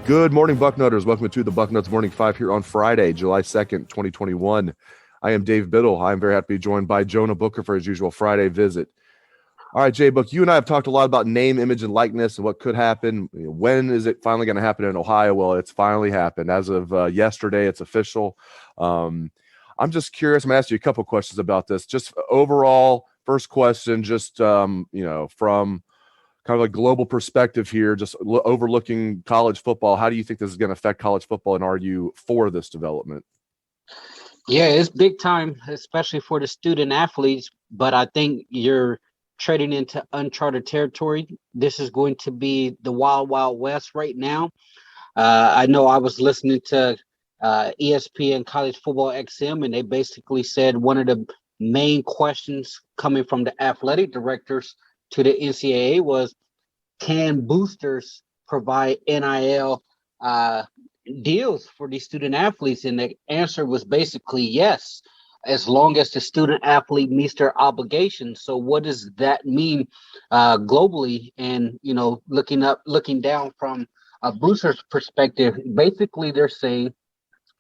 Good morning, Bucknutters. Welcome to the Bucknuts Morning Five here on Friday, July 2nd, 2021. I am Dave Biddle. I'm very happy to be joined by Jonah Booker for his usual Friday visit. All right, Jay Book, you and I have talked a lot about name, image, and likeness and what could happen. When is it finally going to happen in Ohio? Well, it's finally happened. As of yesterday, it's official. I'm just curious. I'm going to ask you a couple questions about this. Just overall, first question, just, from kind of a global perspective here, just overlooking college football, how do you think this is going to affect college football, and are you for this development? Yeah, it's big time, especially for the student athletes, but I think you're trading into uncharted territory. This is going to be the wild, wild west right now. I know I was listening to ESPN College Football XM, and they basically said one of the main questions coming from the athletic directors to the NCAA was, can boosters provide NIL deals for these student athletes? And the answer was basically yes, as long as the student athlete meets their obligations. So what does that mean globally? And, looking down from a booster's perspective, basically they're saying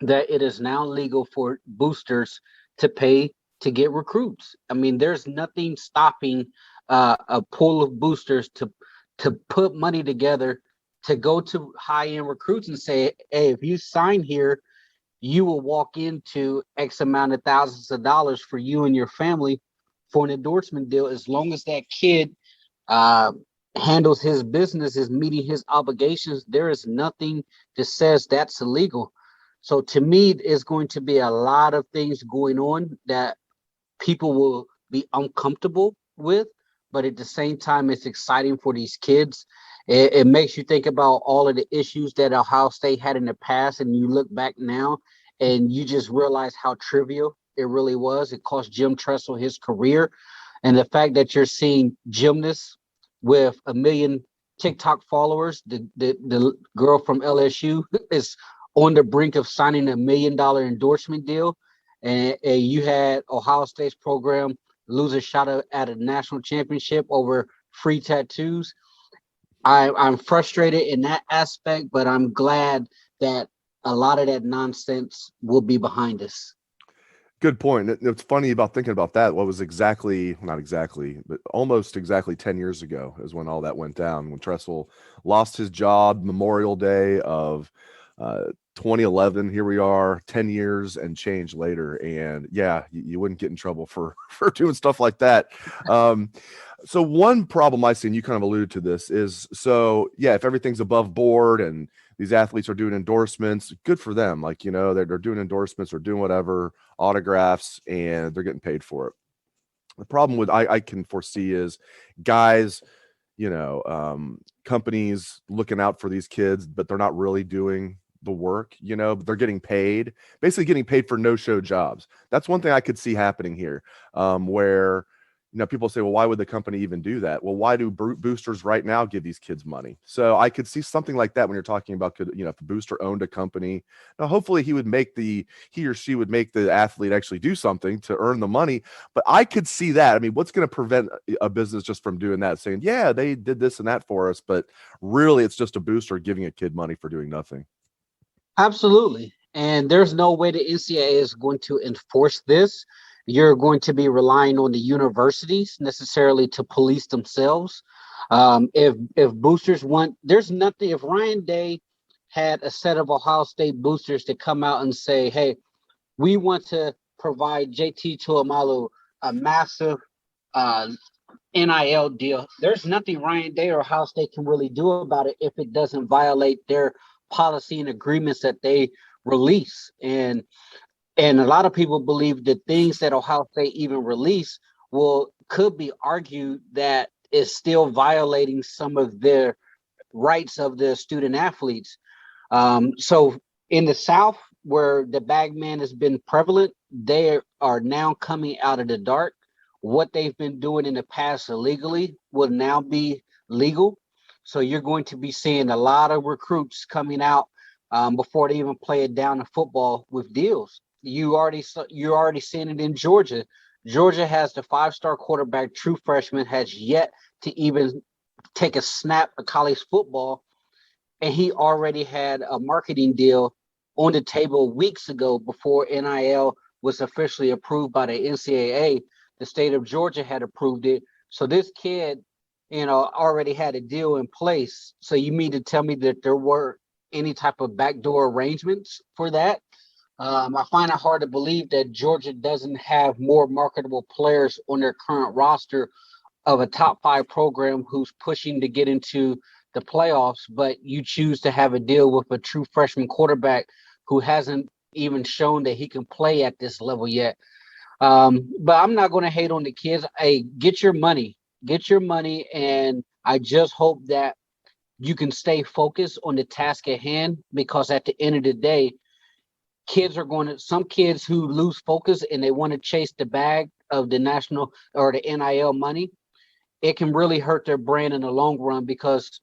that it is now legal for boosters to pay to get recruits. I mean, there's nothing stopping a pool of boosters to put money together to go to high-end recruits and say, hey, if you sign here, you will walk into X amount of thousands of dollars for you and your family for an endorsement deal, as long as that kid handles his business, is meeting his obligations. There is nothing that says that's illegal. So to me, it's going to be a lot of things going on that people will be uncomfortable with, but at the same time, it's exciting for these kids. It makes you think about all of the issues that Ohio State had in the past, and you look back now and you just realize how trivial it really was. It cost Jim Tressel his career. And the fact that you're seeing gymnasts with 1 million TikTok followers, the girl from LSU is on the brink of signing $1 million endorsement deal. And you had Ohio State's program lose a shot at a national championship over free tattoos. I'm frustrated in that aspect, but I'm glad that a lot of that nonsense will be behind us. Good point. It's funny about thinking about that. What was not exactly, but almost exactly 10 years ago is when all that went down, when Tressel lost his job Memorial Day of 2011. Here we are 10 years and change later. And yeah, you wouldn't get in trouble for doing stuff like that. So one problem I see, and you kind of alluded to this, is if everything's above board and these athletes are doing endorsements, good for them. Like, they're doing endorsements or doing whatever, autographs, and they're getting paid for it. The problem with I can foresee is guys, companies looking out for these kids, but they're not really doing the work, they're getting paid, basically getting paid for no-show jobs. That's one thing I could see happening here, where people say, well, why would the company even do that? Well, why do boosters right now give these kids money? So I could see something like that when you're talking about, if a booster owned a company. Now, hopefully he or she would make the athlete actually do something to earn the money. But I could see that. I mean, what's going to prevent a business just from doing that, saying, yeah, they did this and that for us, but really it's just a booster giving a kid money for doing nothing. Absolutely. And there's no way the NCAA is going to enforce this. You're going to be relying on the universities necessarily to police themselves. If boosters there's nothing. If Ryan Day had a set of Ohio State boosters to come out and say, hey, we want to provide JT Tuimalu a massive NIL deal, there's nothing Ryan Day or Ohio State can really do about it if it doesn't violate their policy and agreements that they release. And a lot of people believe the things that Ohio State even release could be argued that is still violating some of their rights of the student athletes. So in the South, where the bag man has been prevalent, they are now coming out of the dark. What they've been doing in the past illegally will now be legal. So you're going to be seeing a lot of recruits coming out before they even play it down in football with deals. You're already seeing it in Georgia. Georgia has the 5-star quarterback, true freshman, has yet to even take a snap of college football. and he already had a marketing deal on the table weeks ago before NIL was officially approved by the NCAA. The state of Georgia had approved it. So this kid, already had a deal in place. So you mean to tell me that there were any type of backdoor arrangements for that? I find it hard to believe that Georgia doesn't have more marketable players on their current roster of a top 5 program who's pushing to get into the playoffs, but you choose to have a deal with a true freshman quarterback who hasn't even shown that he can play at this level yet. But I'm not going to hate on the kids. Hey, get your money. And I just hope that you can stay focused on the task at hand, because at the end of the day, some kids who lose focus and they want to chase the bag of the national or the NIL money, it can really hurt their brand in the long run. Because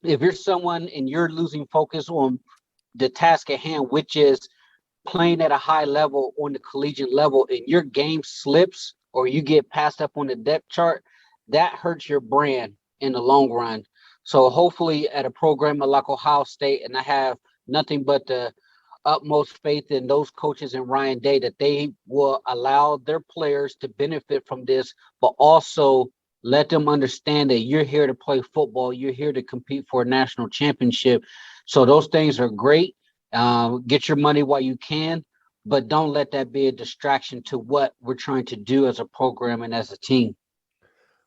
if you're someone and you're losing focus on the task at hand, which is playing at a high level on the collegiate level, and your game slips or you get passed up on the depth chart, that hurts your brand in the long run. So hopefully at a program like Ohio State, and I have nothing but the utmost faith in those coaches and Ryan Day, that they will allow their players to benefit from this, but also let them understand that you're here to play football. You're here to compete for a national championship. So those things are great. Get your money while you can, but don't let that be a distraction to what we're trying to do as a program and as a team.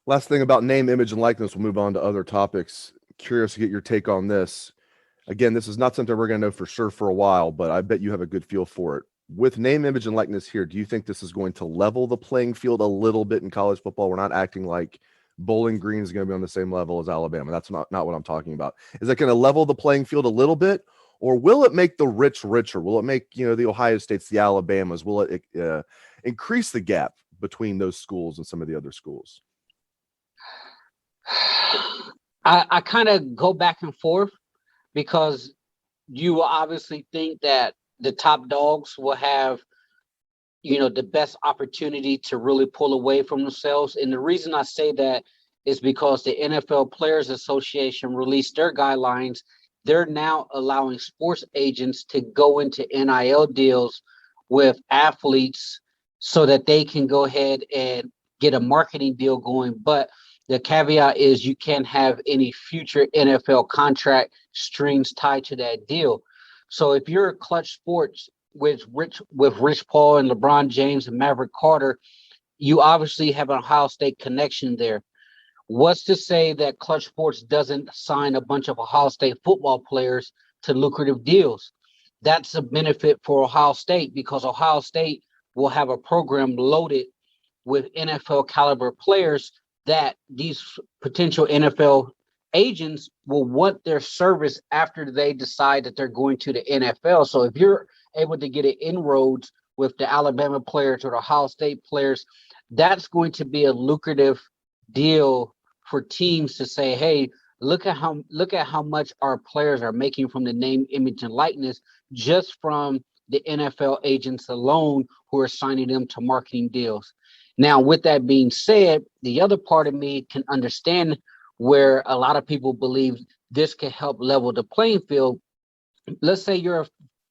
Last thing about name, image, and likeness. We'll move on to other topics. Curious to get your take on this. Again, this is not something we're going to know for sure for a while, but I bet you have a good feel for it. With name, image, and likeness here, do you think this is going to level the playing field a little bit in college football? We're not acting like Bowling Green is going to be on the same level as Alabama. That's not what I'm talking about. Is that going to level the playing field a little bit, or will it make the rich richer? Will it make, the Ohio States, the Alabamas, will it increase the gap between those schools and some of the other schools? I kind of go back and forth, because you obviously think that the top dogs will have, the best opportunity to really pull away from themselves. And the reason I say that is because the NFL Players Association released their guidelines. They're now allowing sports agents to go into NIL deals with athletes so that they can go ahead and get a marketing deal going. But the caveat is you can't have any future NFL contract strings tied to that deal. So if you're a Clutch Sports with Rich Paul and LeBron James and Maverick Carter, you obviously have an Ohio State connection there. What's to say that Clutch Sports doesn't sign a bunch of Ohio State football players to lucrative deals? That's a benefit for Ohio State, because Ohio State will have a program loaded with NFL caliber players that these potential NFL agents will want their service after they decide that they're going to the NFL. So if you're able to get an inroads with the Alabama players or the Ohio State players, that's going to be a lucrative deal for teams to say, hey, look at how much our players are making from the name, image, and likeness, just from the NFL agents alone who are signing them to marketing deals. Now, with that being said, the other part of me can understand where a lot of people believe this can help level the playing field. Let's say you're a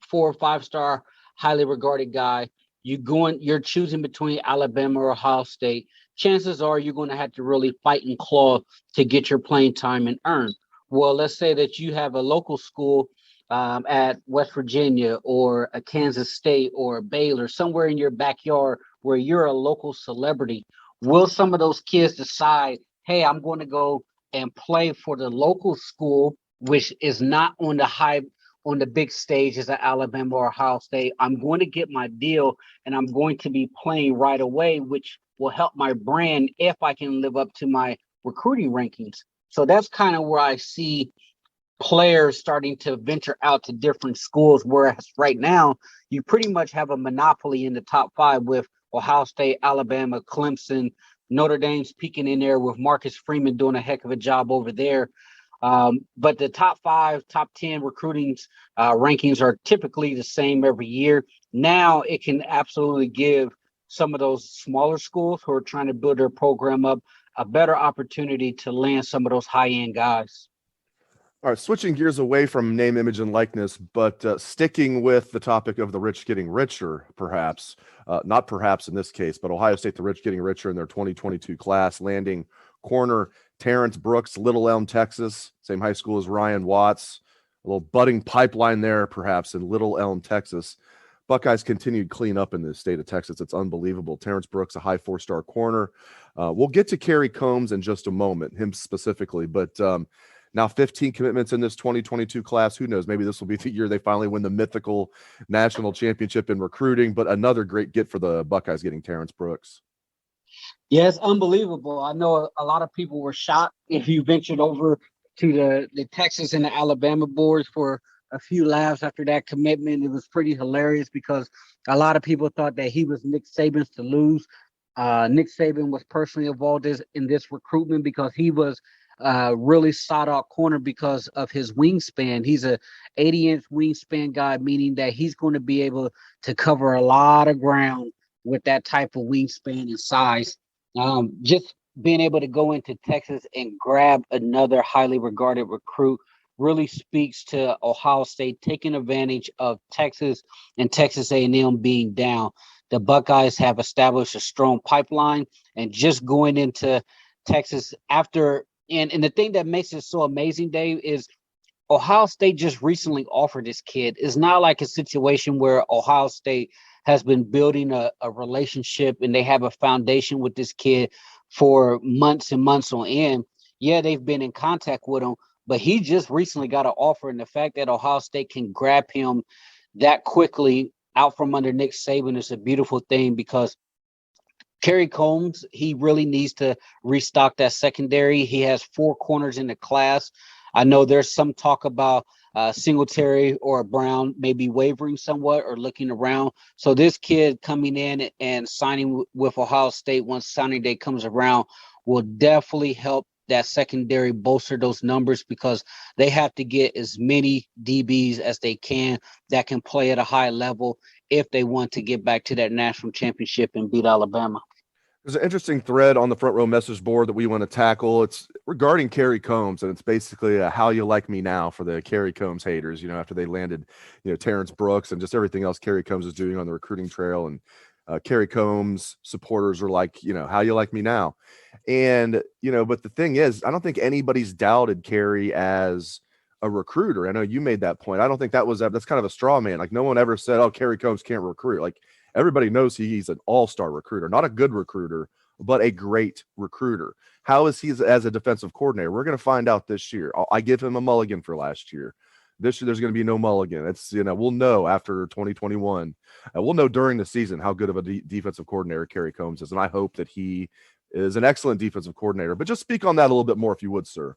4 or 5 star, highly regarded guy. You're choosing between Alabama or Ohio State. Chances are you're going to have to really fight and claw to get your playing time and earn. Well, let's say that you have a local school at West Virginia or a Kansas State or a Baylor, somewhere in your backyard where you're a local celebrity. Will some of those kids decide, hey, I'm going to go and play for the local school, which is not on the big stage as at Alabama or Ohio State? I'm going to get my deal and I'm going to be playing right away, which will help my brand if I can live up to my recruiting rankings. So that's kind of where I see players starting to venture out to different schools, whereas right now you pretty much have a monopoly in the top 5 with Ohio State, Alabama, Clemson, Notre Dame's peeking in there with Marcus Freeman doing a heck of a job over there. But the top 5, top 10 recruiting rankings are typically the same every year. Now it can absolutely give some of those smaller schools who are trying to build their program up a better opportunity to land some of those high-end guys. All right, switching gears away from name, image, and likeness, but sticking with the topic of the rich getting richer, perhaps, not perhaps in this case, but Ohio State, the rich getting richer in their 2022 class, landing corner Terrence Brooks, Little Elm, Texas, same high school as Ryan Watts, a little budding pipeline there, perhaps, in Little Elm, Texas. Buckeyes continued clean up in the state of Texas. It's unbelievable. Terrence Brooks, a high four-star corner. We'll get to Kerry Coombs in just a moment, him specifically, but now 15 commitments in this 2022 class. Who knows? Maybe this will be the year they finally win the mythical national championship in recruiting, but another great get for the Buckeyes getting Terrence Brooks. Yeah, it's unbelievable. I know a lot of people were shocked if you ventured over to the Texas and the Alabama boards for a few laughs after that commitment. It was pretty hilarious because a lot of people thought that he was Nick Saban's to lose. Nick Saban was personally involved in this recruitment because he was really sought out corner because of his wingspan. He's a 80-inch wingspan guy, meaning that he's going to be able to cover a lot of ground with that type of wingspan and size. Just being able to go into Texas and grab another highly regarded recruit really speaks to Ohio State taking advantage of Texas and Texas A&M being down. The Buckeyes have established a strong pipeline, and just going into Texas after and the thing that makes it so amazing, Dave, is Ohio State just recently offered this kid. It's not like a situation where Ohio State has been building a relationship and they have a foundation with this kid for months and months on end. Yeah, they've been in contact with him, but he just recently got an offer. And the fact that Ohio State can grab him that quickly out from under Nick Saban is a beautiful thing because Kerry Coombs, he really needs to restock that secondary. He has 4 corners in the class. I know there's some talk about Singletary or Brown maybe wavering somewhat or looking around. So this kid coming in and signing with Ohio State once signing day comes around will definitely help that secondary bolster those numbers because they have to get as many DBs as they can that can play at a high level if they want to get back to that national championship and beat Alabama. There's an interesting thread on the front row message board that we want to tackle. It's regarding Kerry Coombs, and it's basically a how you like me now for the Kerry Coombs haters, after they landed, Terrence Brooks and just everything else Kerry Coombs is doing on the recruiting trail. And Kerry Coombs supporters are like, how you like me now. And, but the thing is, I don't think anybody's doubted Kerry as a recruiter. I know you made that point. I don't think that's kind of a straw man. Like no one ever said, oh, Kerry Coombs can't recruit. Like everybody knows he's an all-star recruiter, not a good recruiter, but a great recruiter. How is he as a defensive coordinator? We're going to find out this year. I give him a mulligan for last year. This year, there's going to be no mulligan. It's, we'll know after 2021. We'll know during the season how good of a defensive coordinator Kerry Coombs is. And I hope that he is an excellent defensive coordinator. But just speak on that a little bit more, if you would, sir.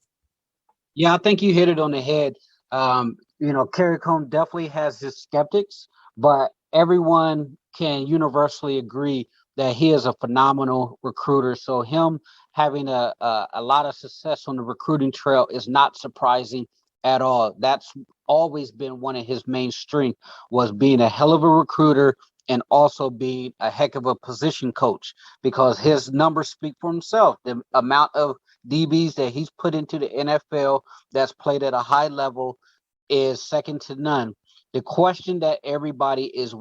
Yeah, I think you hit it on the head. Kerry Coombs definitely has his skeptics, but everyone can universally agree that he is a phenomenal recruiter. So him having a lot of success on the recruiting trail is not surprising at all. That's always been one of his main strengths, was being a hell of a recruiter and also being a heck of a position coach, because his numbers speak for himself. The amount of DBs that he's put into the NFL that's played at a high level is second to none. The question that everybody is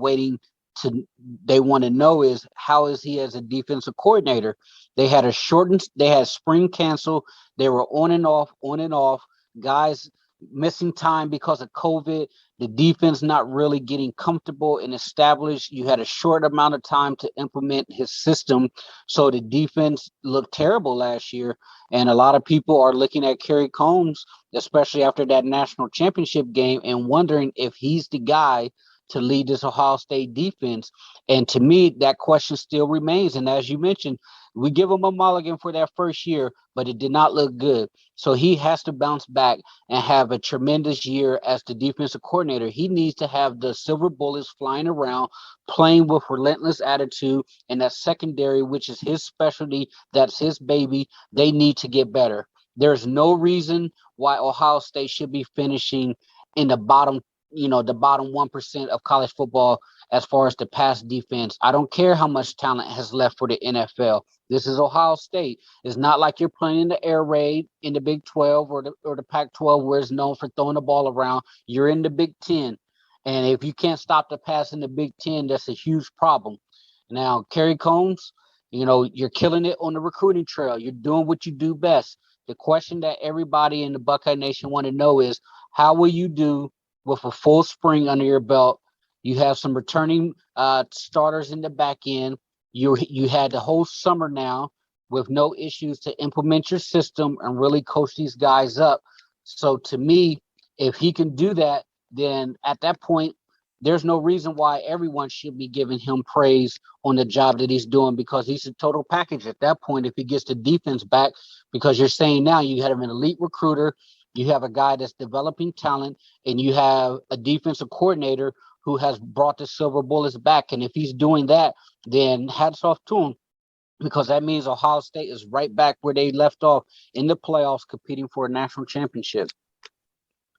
they want to know is, how is he as a defensive coordinator? They had spring cancel. They were on and off. Guys missing time because of COVID. The defense not really getting comfortable and established. You had a short amount of time to implement his system. So the defense looked terrible last year. And a lot of people are looking at Kerry Coombs, especially after that national championship game, and wondering if he's the guy to lead this Ohio State defense. And to me, that question still remains. And as you mentioned, we give him a mulligan for that first year, but it did not look good. So he has to bounce back and have a tremendous year as the defensive coordinator. He needs to have the silver bullets flying around, playing with relentless attitude, and that secondary, which is his specialty, that's his baby, they need to get better. There's no reason why Ohio State should be finishing in the bottom the bottom 1% of college football as far as the pass defense. I don't care how much talent has left for the NFL. This is Ohio State. It's not like you're playing in the air raid in the Big 12 or the Pac-12 where it's known for throwing the ball around. You're in the Big 10. And if you can't stop the pass in the Big 10, that's a huge problem. Now, Kerry Combs, you're killing it on the recruiting trail. You're doing what you do best. The question that everybody in the Buckeye Nation want to know is, how will you do with a full spring under your belt? You have some returning starters in the back end. You had the whole summer now with no issues to implement your system and really coach these guys up. So to me, if he can do that, then at that point, there's no reason why everyone should be giving him praise on the job that he's doing, because he's a total package at that point if he gets the defense back, because you're saying now you have an elite recruiter, you have a guy that's developing talent, and you have a defensive coordinator who has brought the Silver Bullets back. And if he's doing that, then hats off to him, because that means Ohio State is right back where they left off in the playoffs competing for a national championship.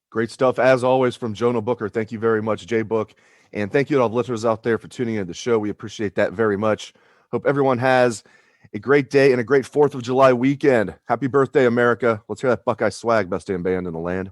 Great stuff, as always, from Jonah Booker. Thank you very much, Jay Book. And thank you to all the listeners out there for tuning into the show. We appreciate that very much. Hope everyone has a great day and a great 4th of July weekend. Happy birthday, America. Let's hear that Buckeye swag, best damn band in the land.